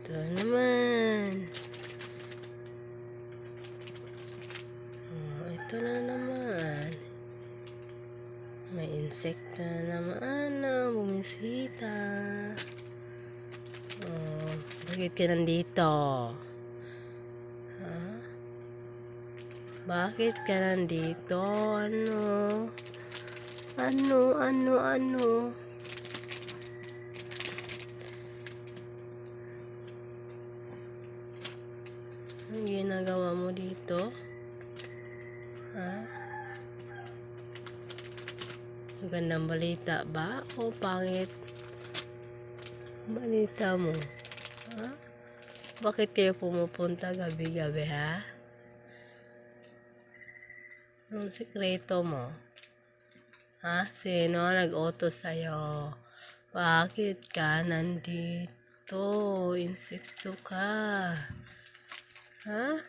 Ito naman. Ito na naman. May insekto na naman na bumisita. Bakit ka nandito? Ha? Bakit ka nandito? Ano? Ano? Ang ginagawa mo dito? Ha? Magandang balita ba? O pangit balita mo? Ha? Bakit kayo pumupunta gabi-gabi, ha? Anong sekreto mo? Ha? Sino nag-utos sa'yo? Bakit ka nandito? Insekto ka. Ha?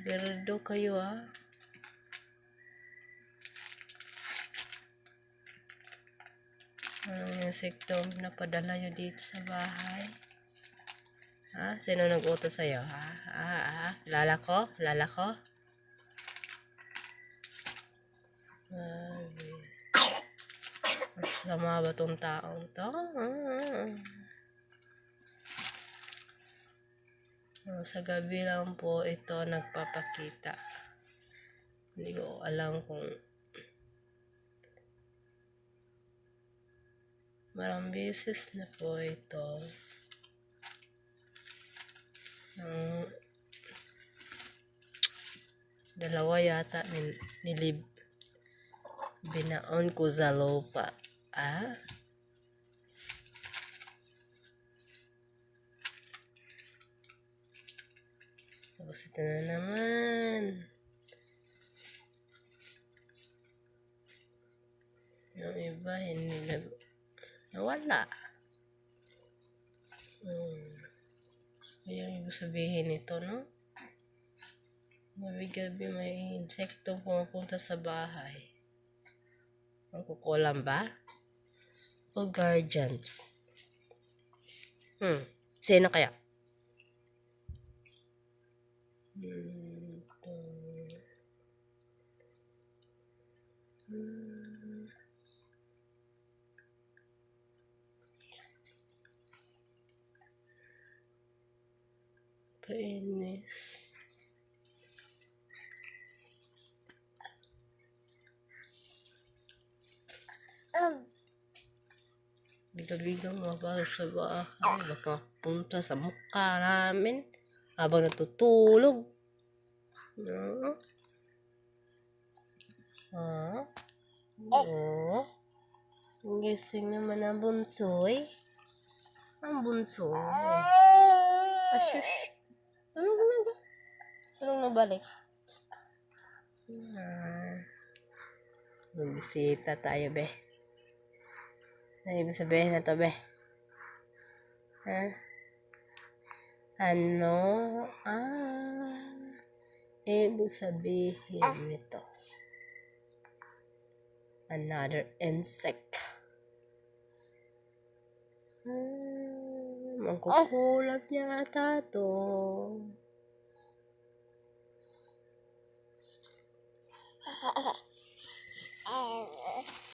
Berdo kayo, ha? Anong insekto napadala nyo dito sa bahay? Ha? Sino nag-utos sa'yo, ha? Lala ko? Masama ba tong taong to? Sa gabi lang po ito nagpapakita. Hindi ko alam kung maraming beses na po ito. Dalawa yata binaon ko sa lupa. Tapos ito na naman. Yung iba hindi nawala. Kaya ibig sabihin ito, no? Gabi-gabi may insekto pumupunta sa bahay. Ang kukulam ba? O guardians? Sino kaya? Kainis. Biga-bigang mapalo sa bahay. Baka punta sa mukha namin habang natutulog. No? Ang gising naman ang bunsoy. Ang bunsoy. Ashush. Anong nabalik? Bumisita tayo, be. Ano ibig sabihin na to, be? Ha? Ano? Ibig sabihin nito. Another insect. Mangkukulap yata to.